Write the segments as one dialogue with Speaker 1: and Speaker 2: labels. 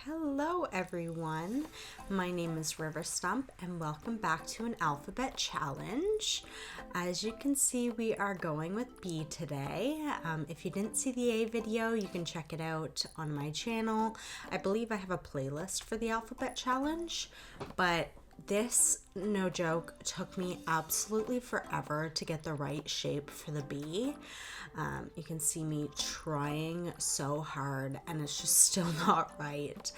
Speaker 1: Hello everyone, my name is River Stump and welcome back to an alphabet challenge. As you can see, we are going with B today. If you didn't see the A video, you can check it out on my channel. I believe I have a playlist for the alphabet challenge, but this, no joke, took me absolutely forever to get the right shape for the B. You can see me trying so hard and it's just still not right.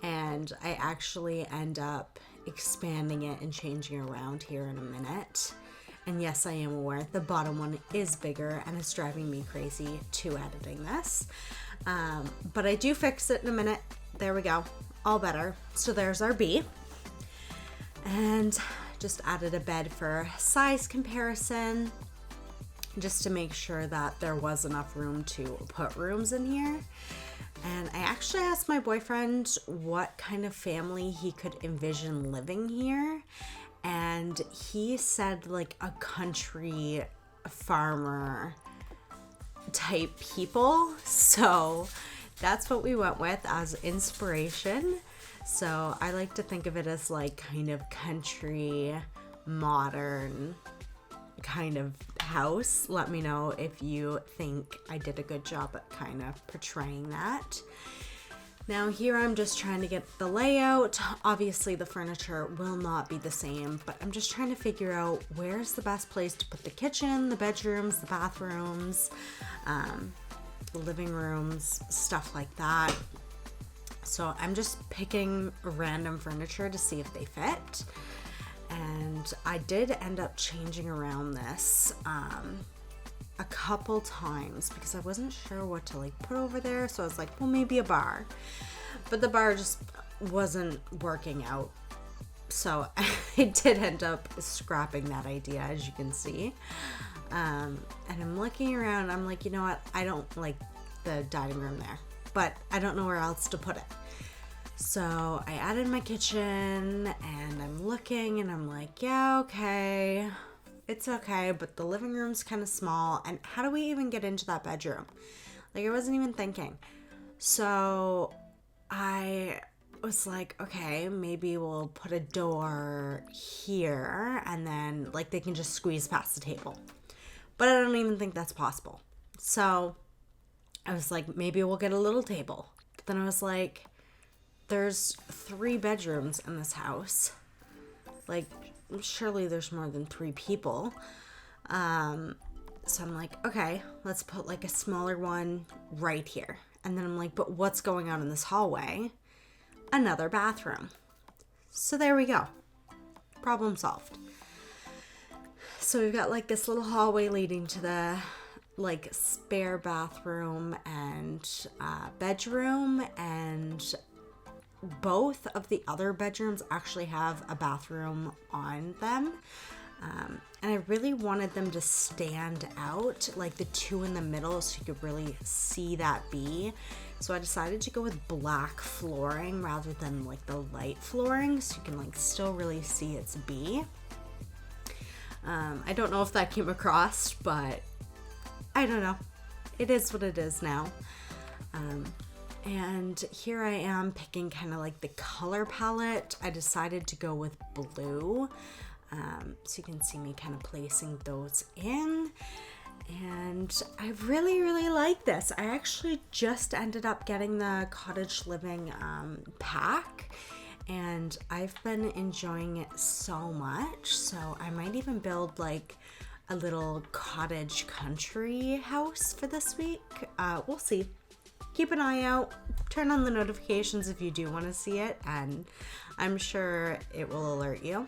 Speaker 1: And I actually end up expanding it and changing around here in a minute. And yes, I am aware the bottom one is bigger and it's driving me crazy to editing this. But I do fix it in a minute. There we go. All better. So there's our B. And just added a bed for size comparison, just to make sure that there was enough room to put rooms in here. And I actually asked my boyfriend what kind of family he could envision living here. And he said like a country farmer type people. So that's what we went with as inspiration. So I like to think of it as like kind of country, modern kind of house. Let me know if you think I did a good job at kind of portraying that. Now here I'm just trying to get the layout. Obviously the furniture will not be the same, but I'm just trying to figure out where's the best place to put the kitchen, the bedrooms, the bathrooms, the living rooms, stuff like that. So I'm just picking random furniture to see if they fit. And I did end up changing around this a couple times because I wasn't sure what to like put over there. So I was like, well, maybe a bar. But the bar just wasn't working out. So I did end up scrapping that idea, as you can see. And I'm looking around. I'm like, you know what? I don't like the dining room there, but I don't know where else to put it. So I added my kitchen and I'm looking and I'm like, yeah, okay, it's okay, but the living room's kind of small. And how do we even get into that bedroom? Like I wasn't even thinking. So I was like, okay, maybe we'll put a door here and then like they can just squeeze past the table. But I don't even think that's possible. So I was like, maybe we'll get a little table. But then I was like, there's 3 bedrooms in this house. Like, surely there's more than 3 people. So I'm like, okay, let's put like a smaller one right here. And then I'm like, but what's going on in this hallway? Another bathroom. So there we go. Problem solved. So we've got like this little hallway leading to the like spare bathroom and bedroom, and both of the other bedrooms actually have a bathroom on them. And I really wanted them to stand out, like the 2 in the middle, so you could really see that B. So I decided to go with black flooring rather than like the light flooring, so you can like still really see it's B. I don't know if that came across, but I don't know. It is what it is now. And here I am picking kind of like the color palette. I decided to go with blue. So you can see me kind of placing those in. And I really, really like this. I actually just ended up getting the Cottage Living pack. And I've been enjoying it so much. So I might even build like a little cottage country house for this week. We'll see. Keep an eye out, turn on the notifications if you do want to see it, and I'm sure it will alert you.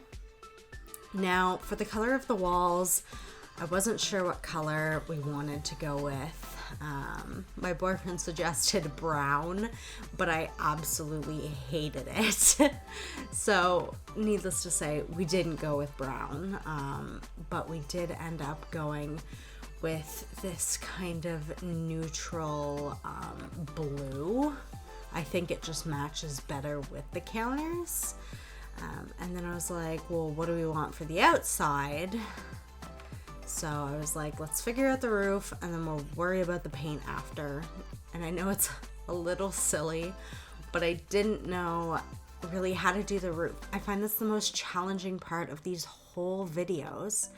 Speaker 1: Now, for the color of the walls, I wasn't sure what color we wanted to go with. My boyfriend suggested brown, but I absolutely hated it. So, needless to say, we didn't go with brown, but we did end up going with this kind of neutral blue. I think it just matches better with the counters. And then I was like, well, what do we want for the outside? So I was like, let's figure out the roof and then we'll worry about the paint after. And I know it's a little silly, but I didn't know really how to do the roof. I find this the most challenging part of these whole videos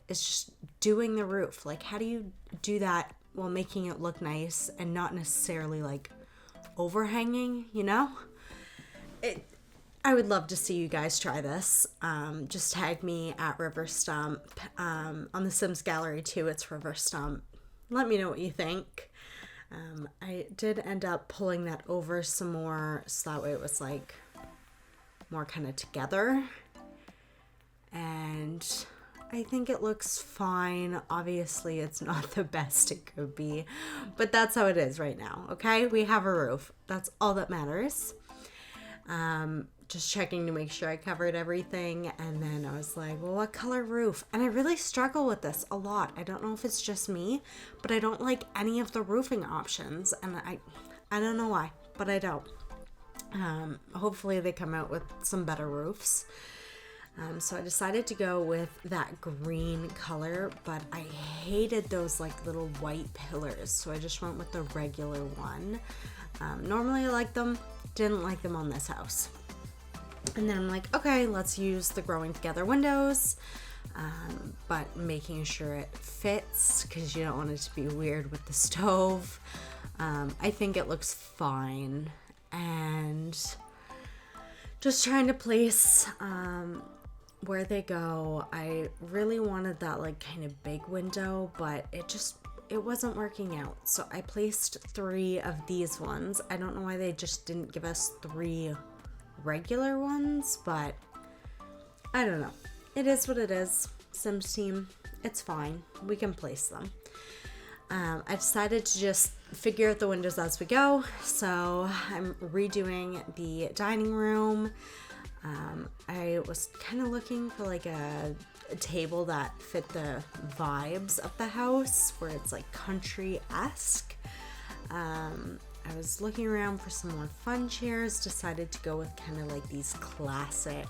Speaker 1: is just doing the roof. Like, how do you do that while making it look nice and not necessarily like overhanging, you know? I would love to see you guys try this. Just tag me at River Stump. On the Sims Gallery too, it's River Stump. Let me know what you think. I did end up pulling that over some more so that way it was like more kind of together. And I think it looks fine. Obviously, it's not the best it could be, but that's how it is right now, okay? We have a roof. That's all that matters. Just checking to make sure I covered everything, and then I was like, well, what color roof? And I really struggle with this a lot. I don't know if it's just me, but I don't like any of the roofing options, and I don't know why, but I don't. Hopefully they come out with some better roofs. So I decided to go with that green color, but I hated those like little white pillars, so I just went with the regular one. Normally I like them, didn't like them on this house. And then I'm like, okay, let's use the growing together windows, but making sure it fits because you don't want it to be weird with the stove. I think it looks fine, and just trying to place where they go. I really wanted that like kind of big window, but it wasn't working out. So I placed 3 of these ones. I don't know why they just didn't give us 3 regular ones, but I don't know. It is what it is. Sims team, it's fine. We can place them. I decided to just figure out the windows as we go. So I'm redoing the dining room. I was kind of looking for like a table that fit the vibes of the house, where it's like country-esque. I was looking around for some more fun chairs, decided to go with kind of like these classic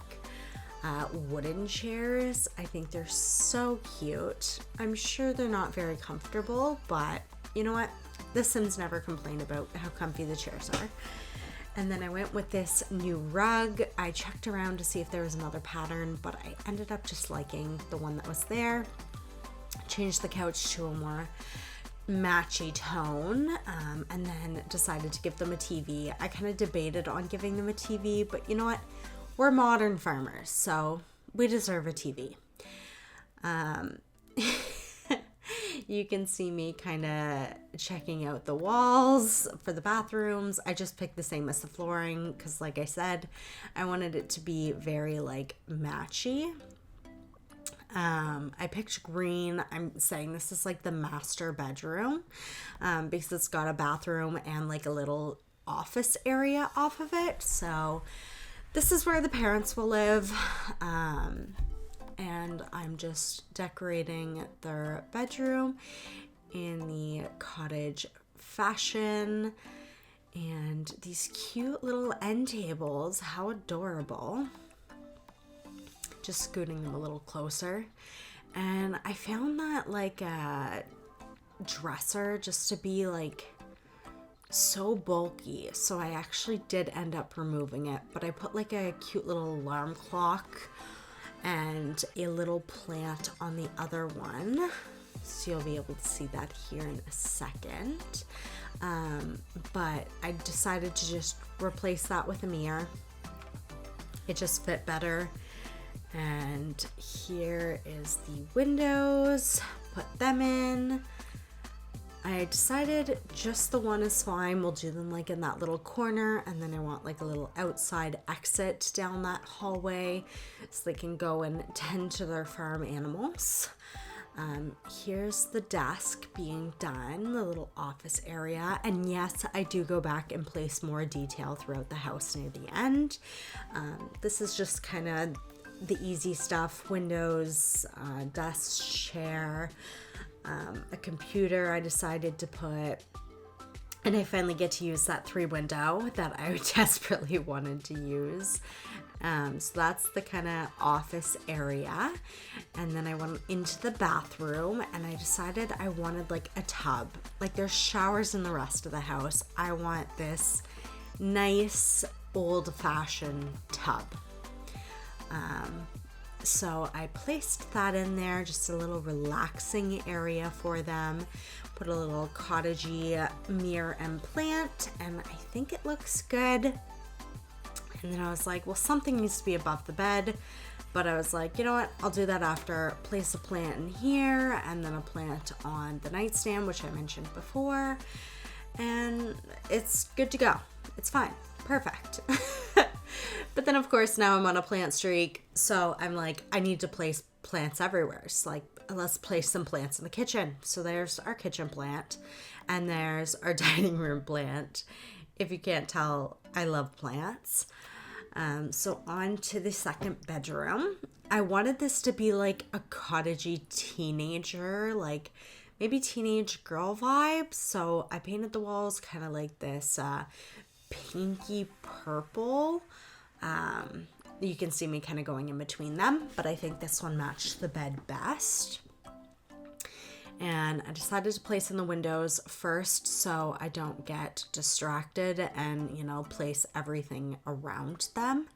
Speaker 1: wooden chairs. I think they're so cute. I'm sure they're not very comfortable, but you know what? The Sims never complain about how comfy the chairs are. And then I went with this new rug. I checked around to see if there was another pattern, but I ended up just liking the one that was there. Changed the couch to a more matchy tone, and then decided to give them a TV. I kind of debated on giving them a TV, but you know what? We're modern farmers, so we deserve a TV. You can see me kind of checking out the walls for the bathrooms. I just picked the same as the flooring because, like I said, I wanted it to be very like matchy. I picked green. I'm saying this is like the master bedroom because it's got a bathroom and like a little office area off of it. So this is where the parents will live. And I'm just decorating their bedroom in the cottage fashion. And these cute little end tables, how adorable. Just scooting them a little closer. And I found that like a dresser just to be like so bulky. So I actually did end up removing it, but I put like a cute little alarm clock and a little plant on the other one. So you'll be able to see that here in a second. But I decided to just replace that with a mirror. It just fit better. And here is the windows. Put them in. I decided just the one is fine. We'll do them like in that little corner, and then I want like a little outside exit down that hallway so they can go and tend to their farm animals. Here's the desk being done, the little office area, and yes, I do go back and place more detail throughout the house near the end. This is just kind of the easy stuff: windows, desk, chair, a computer I decided to put, and I finally get to use that 3 window that I desperately wanted to use. So that's the kind of office area. And then I went into the bathroom and I decided I wanted like a tub. Like there's showers in the rest of the house. I want this nice old-fashioned tub. So I placed that in there, just a little relaxing area for them. Put a little cottagey mirror and plant, and I think it looks good. And then I was like, well, something needs to be above the bed. But I was like, you know what? I'll do that after. Place a plant in here, and then a plant on the nightstand, which I mentioned before. And it's good to go. It's fine. Perfect. But then, of course, now I'm on a plant streak. So I'm like, I need to place plants everywhere. So like, let's place some plants in the kitchen. So there's our kitchen plant. And there's our dining room plant. If you can't tell, I love plants. So on to the second bedroom. I wanted this to be like a cottagey teenager, like maybe teenage girl vibes. So I painted the walls kind of like this pinky purple. You can see me kind of going in between them, but I think this one matched the bed best. And I decided to place in the windows first so I don't get distracted and, you know, place everything around them.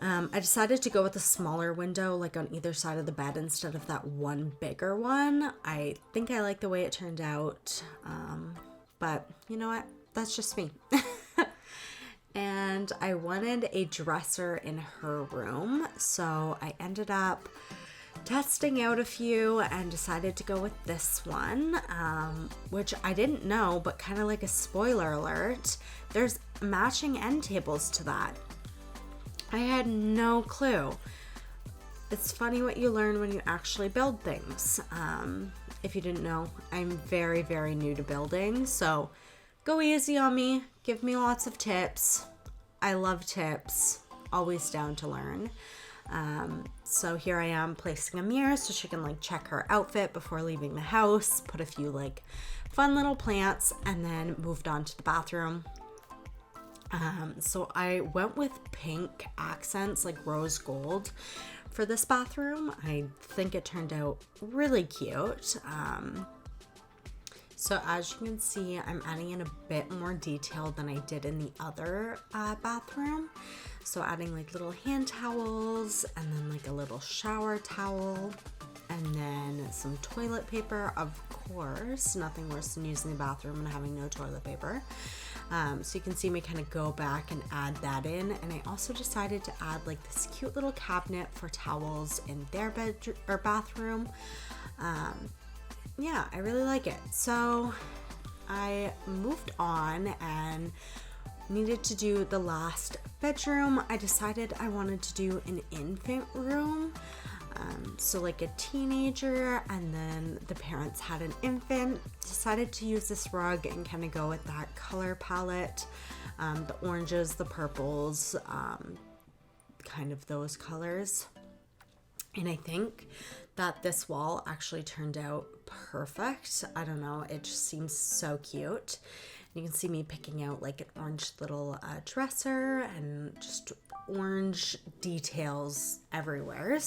Speaker 1: I decided to go with a smaller window, like on either side of the bed instead of that one bigger one. I think I like the way it turned out, but you know what? That's just me. And I wanted a dresser in her room, so I ended up testing out a few and decided to go with this one, which I didn't know, but kind of like a spoiler alert, there's matching end tables to that. I had no clue. It's funny what you learn when you actually build things. If you didn't know, I'm very, very new to building, so go easy on me. Give me lots of tips. I love tips. Always down to learn. So here I am placing a mirror so she can like check her outfit before leaving the house, put a few like fun little plants, and then moved on to the bathroom. So I went with pink accents, like rose gold, for this bathroom. I think it turned out really cute. So as you can see, I'm adding in a bit more detail than I did in the other bathroom. So adding like little hand towels and then like a little shower towel and then some toilet paper, of course. Nothing worse than using the bathroom and having no toilet paper. So you can see me kind of go back and add that in. And I also decided to add like this cute little cabinet for towels in their bedroom or bathroom. Yeah, I really like it. So I moved on and needed to do the last bedroom. I decided I wanted to do an infant room. So like a teenager, and then the parents had an infant. Decided to use this rug and kind of go with that color palette. The oranges, the purples, kind of those colors. And I think that this wall actually turned out perfect. I don't know, it just seems so cute. You can see me picking out like an orange little dresser and just orange details everywhere.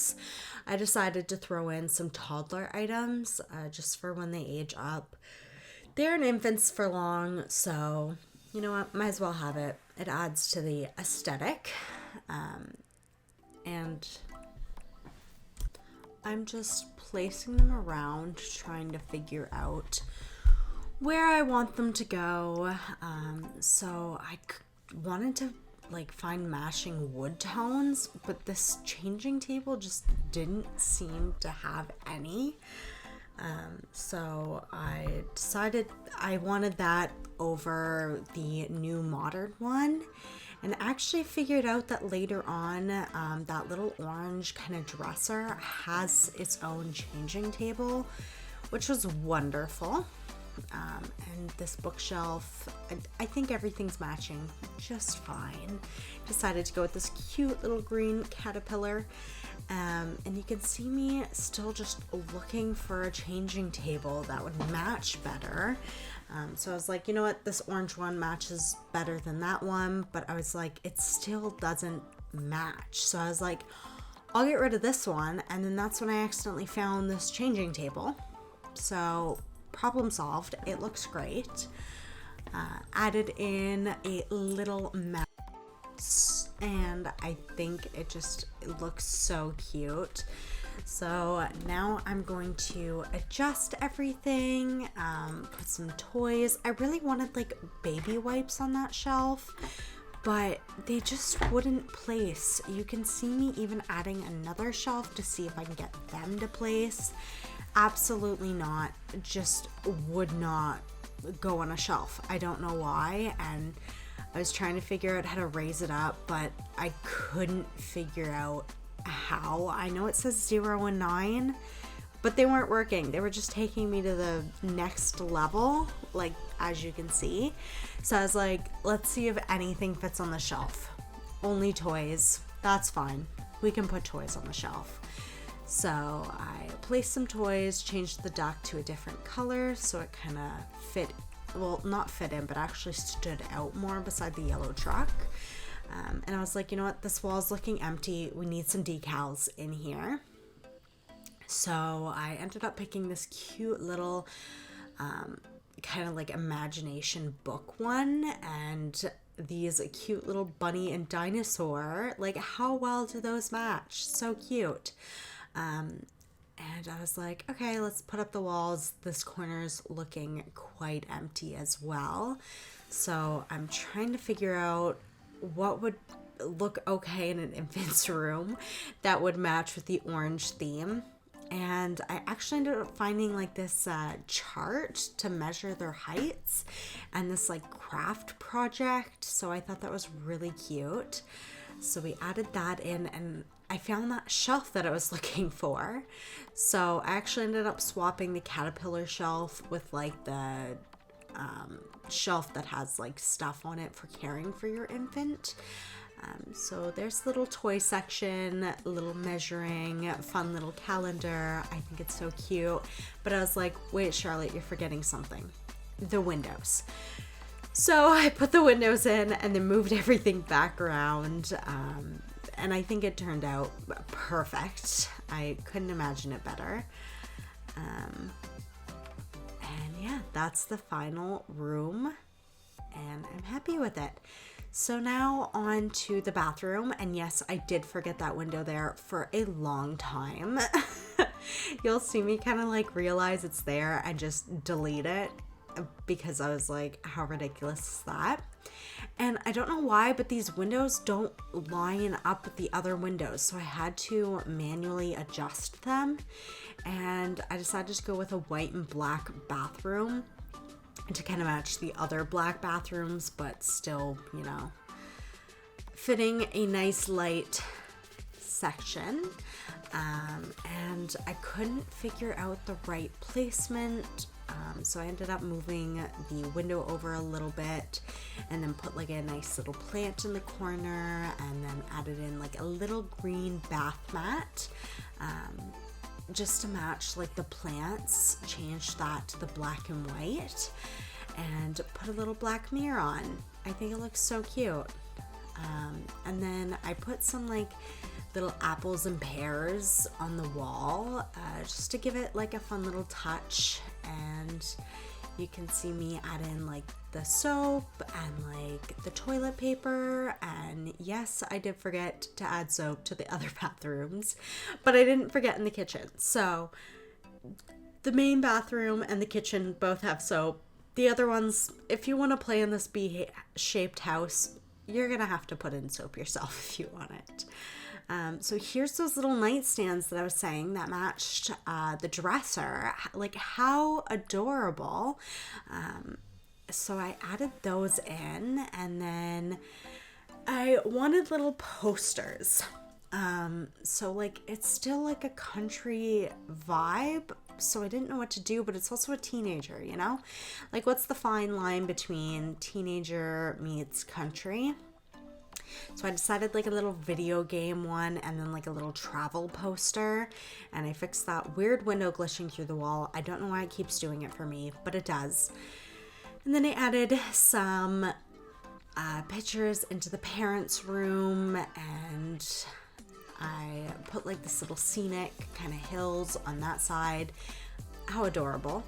Speaker 1: I decided to throw in some toddler items just for when they age up. They're in infants for long, so you know what, might as well have it. It adds to the aesthetic. And I'm just placing them around, trying to figure out where I want them to go. So I wanted to like find matching wood tones, but this changing table just didn't seem to have any. So I decided I wanted that over the new modern one. And actually figured out that later on, that little orange kind of dresser has its own changing table, which was wonderful. And this bookshelf, I think everything's matching just fine. Decided to go with this cute little green caterpillar. And you can see me still just looking for a changing table that would match better. So I was like, you know what, this orange one matches better than that one, but I was like, it still doesn't match. So I was like, I'll get rid of this one. And then that's when I accidentally found this changing table. So problem solved. It looks great. Added in a little mouse, and I think it looks so cute. So now I'm going to adjust everything, put some toys. I really wanted like baby wipes on that shelf, but they just wouldn't place. You can see me even adding another shelf to see if I can get them to place. Absolutely not. Just would not go on a shelf. I don't know why, and I was trying to figure out how to raise it up, but I couldn't figure out how. I know it says 0 and 9, but they weren't working. They were just taking me to the next level, like as you can see. So I was like, let's see if anything fits on the shelf. Only toys. That's fine. We can put toys on the shelf. So I placed some toys, changed the duck to a different color so it kind of fit, well, not fit in, but actually stood out more beside the yellow truck. And I was like, you know what, this wall's looking empty. We need some decals in here. So I ended up picking this cute little kind of like imagination book one, and these cute little bunny and dinosaur. Like, how well do those match? So cute. And I was like, okay, let's put up the walls. This corner's looking quite empty as well. So I'm trying to figure out what would look okay in an infant's room that would match with the orange theme. And I actually ended up finding like this chart to measure their heights and this like craft project. So I thought that was really cute. So we added that in, and I found that shelf that I was looking for. So I actually ended up swapping the caterpillar shelf with like the shelf that has like stuff on it for caring for your infant. So there's the little toy section, little measuring, fun little calendar. I think it's so cute. But I was like, wait, Charlotte, you're forgetting something. The windows. So I put the windows in and then moved everything back around. And I think it turned out perfect. I couldn't imagine it better. And yeah, that's the final room, and I'm happy with it. So now on to the bathroom, and yes, I did forget that window there for a long time. You'll see me kind of like realize it's there and just delete it because I was like, how ridiculous is that? And I don't know why, but these windows don't line up with the other windows, so I had to manually adjust them. And I decided to go with a white and black bathroom to kind of match the other black bathrooms, but still, you know, fitting a nice light section. And I couldn't figure out the right placement. So I ended up moving the window over a little bit and then put like a nice little plant in the corner, and then added in like a little green bath mat. Just to match like the plants, changed that to the black and white, and put a little black mirror on. I think it looks so cute. And then I put some like little apples and pears on the wall, just to give it like a fun little touch. And you can see me add in like the soap and like the toilet paper. And yes, I did forget to add soap to the other bathrooms, but I didn't forget in the kitchen. So the main bathroom and the kitchen both have soap. The other ones, if you want to play in this bee-shaped house, you're gonna have to put in soap yourself if you want it. So here's those little nightstands that I was saying that matched the dresser. Like, how adorable. So I added those in, and then I wanted little posters. So like, it's still like a country vibe, so I didn't know what to do, but it's also a teenager, you know? Like, what's the fine line between teenager meets country? So I decided like a little video game one, and then like a little travel poster, and I fixed that weird window glitching through the wall. I don't know why it keeps doing it for me, but it does. And then I added some pictures into the parents' room, and I put like this little scenic kind of hills on that side. How adorable.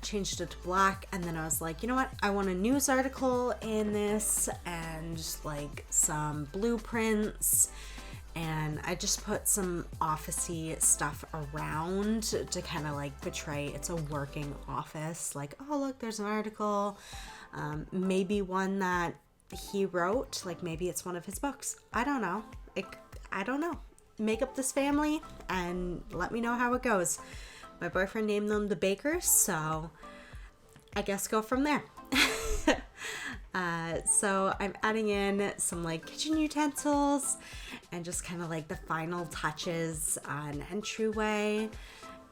Speaker 1: changed it to black, and then I was like, you know what, I want a news article in this and like some blueprints, and I just put some office-y stuff around to kind of like portray it's a working office. Like, oh look, there's an article, maybe one that he wrote, like maybe it's one of his books. I don't know. I don't know. Make up this family and let me know how it goes. My boyfriend named them the Bakers, so I guess go from there. So I'm adding in some like kitchen utensils and just kind of like the final touches on entryway,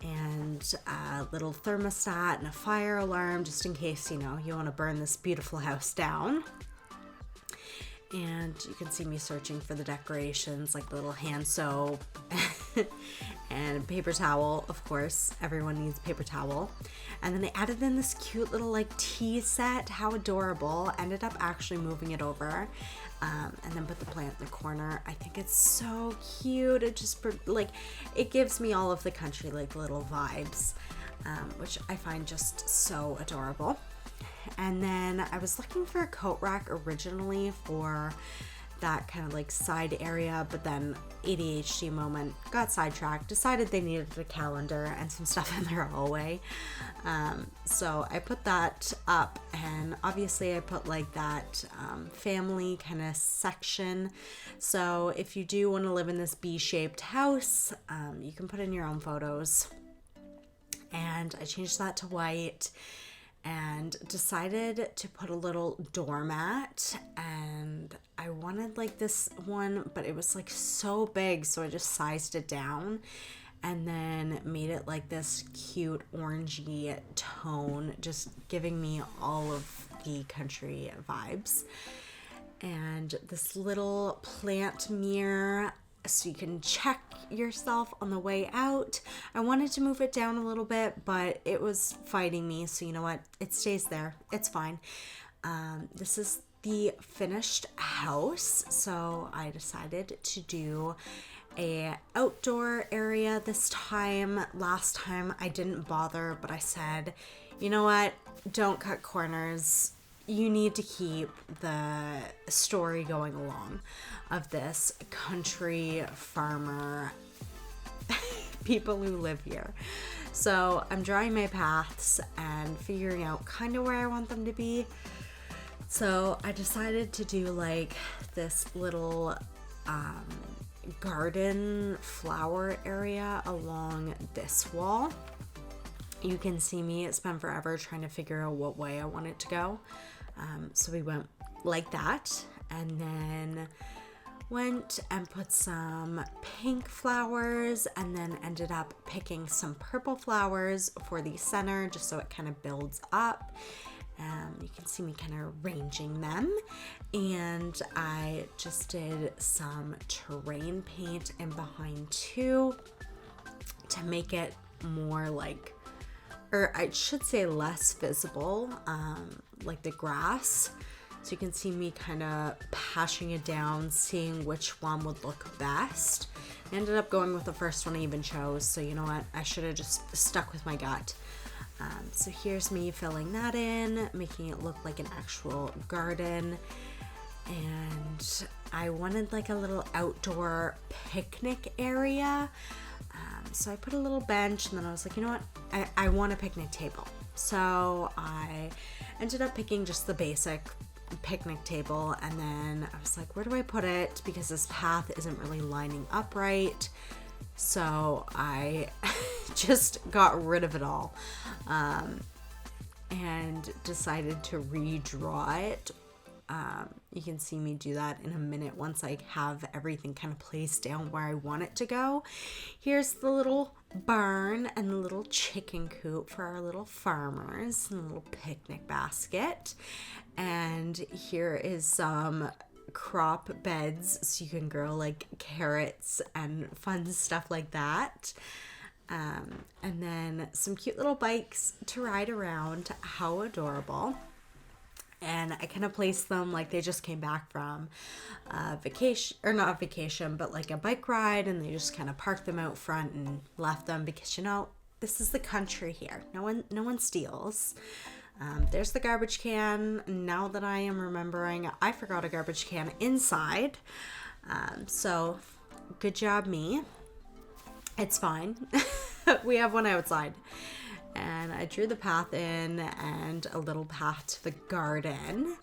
Speaker 1: and a little thermostat and a fire alarm just in case, you know, you want to burn this beautiful house down. And you can see me searching for the decorations, like the little hand soap and paper towel. Of course, everyone needs paper towel. And then they added in this cute little like tea set. How adorable. Ended up actually moving it over. And then put the plant in the corner. I think it's so cute. It just like, it gives me all of the country like little vibes, which I find just so adorable. And then I was looking for a coat rack originally for that kind of like side area, but then ADHD moment, got sidetracked, decided they needed a calendar and some stuff in their hallway. So I put that up, and obviously I put like that family kind of section. So if you do want to live in this B-shaped house, you can put in your own photos. And I changed that to white and decided to put a little doormat, and I wanted like this one, but it was like so big, so I just sized it down and then made it like this cute orangey tone, just giving me all of the country vibes. And this little plant mirror so you can check yourself on the way out. I wanted to move it down a little bit, but it was fighting me, so you know what, it stays there, it's fine. This is the finished house, so I decided to do a outdoor area this time. Last time I didn't bother, but I said, you know what, don't cut corners. You need to keep the story going along of this country farmer people who live here. So I'm drawing my paths and figuring out kind of where I want them to be. So I decided to do like this little garden flower area along this wall. You can see me spend forever trying to figure out what way I want it to go. So we went like that, and then went and put some pink flowers, and then ended up picking some purple flowers for the center just so it kind of builds up. You can see me kind of arranging them, and I just did some terrain paint in behind too to make it more like, or I should say less visible, like the grass. So you can see me kind of patching it down, seeing which one would look best. I ended up going with the first one I even chose, so you know what, I should have just stuck with my gut. So here's me filling that in, making it look like an actual garden. And I wanted like a little outdoor picnic area. So I put a little bench, and then I was like, you know what, I want a picnic table. So I ended up picking just the basic picnic table, and then I was like, where do I put it, because this path isn't really lining up right. So I just got rid of it all, and decided to redraw it. You can see me do that in a minute once I have everything kind of placed down where I want it to go. Here's the little barn and the little chicken coop for our little farmers, and a little picnic basket. And here is some crop beds so you can grow like carrots and fun stuff like that. And then some cute little bikes to ride around. How adorable. And I kind of placed them like they just came back from vacation, or not vacation, but like a bike ride, and they just kind of parked them out front and left them because, you know, this is the country here. No one steals. There's the garbage can. Now that I am remembering, I forgot a garbage can inside. So good job, me. It's fine. We have one outside. And I drew the path in and a little path to the garden.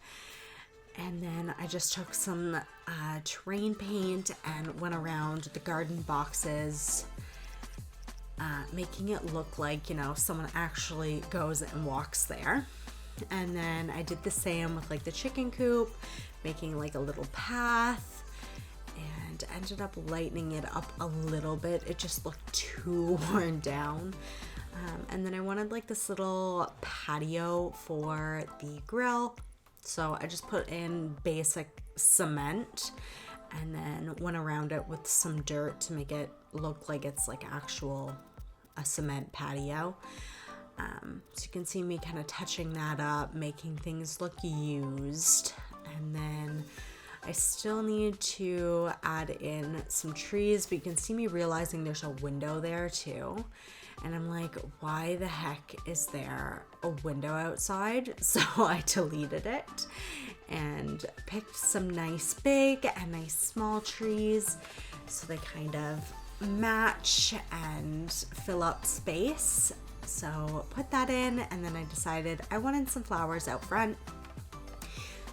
Speaker 1: And then I just took some terrain paint and went around the garden boxes, making it look like, someone actually goes and walks there. And then I did the same with like the chicken coop, making like a little path, and ended up lightening it up a little bit. It just looked too worn down. And then I wanted like this little patio for the grill. So I just put in basic cement and then went around it with some dirt to make it look like it's like a cement patio. So you can see me kind of touching that up, making things look used. And then I still need to add in some trees, but you can see me realizing there's a window there too. And I'm like, why the heck is there a window outside? So I deleted it and picked some nice big and nice small trees so they kind of match and fill up space. So put that in, and then I decided I wanted some flowers out front.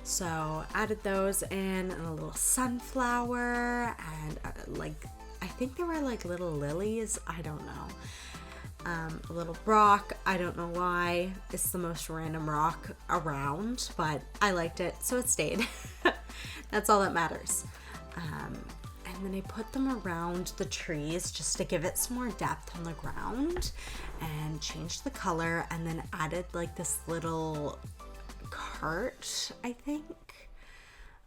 Speaker 1: So added those in, and a little sunflower, and I think they were like little lilies. I don't know. A little rock. I don't know why. It's the most random rock around, but I liked it, so it stayed. That's all that matters. And then I put them around the trees just to give it some more depth on the ground, and changed the color, and then added like this little cart, I think,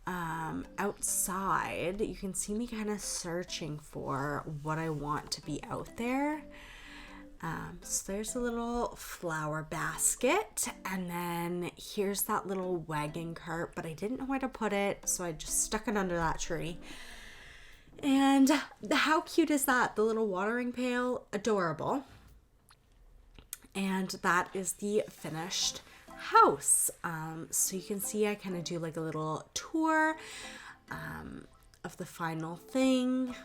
Speaker 1: outside. You can see me kind of searching for what I want to be out there. So there's a little flower basket, and then here's that little wagon cart, but I didn't know where to put it, so I just stuck it under that tree. And how cute is that? The little watering pail, adorable. And that is the finished house. So you can see I kind of do like a little tour of the final thing.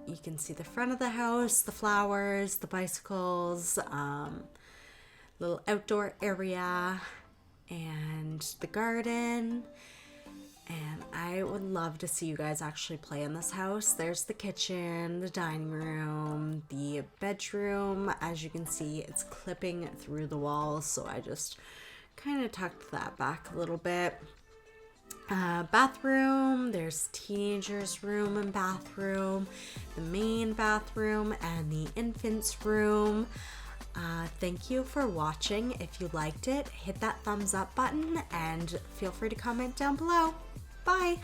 Speaker 1: You can see the front of the house, the flowers, the bicycles, little outdoor area, and the garden. And I would love to see you guys actually play in this house. There's the kitchen, the dining room, the bedroom. As you can see, it's clipping through the walls, so I just kind of tucked that back a little bit. Bathroom, there's teenager's room and bathroom, the main bathroom, and the infant's room. Thank you for watching. If you liked it, hit that thumbs up button and feel free to comment down below. Bye!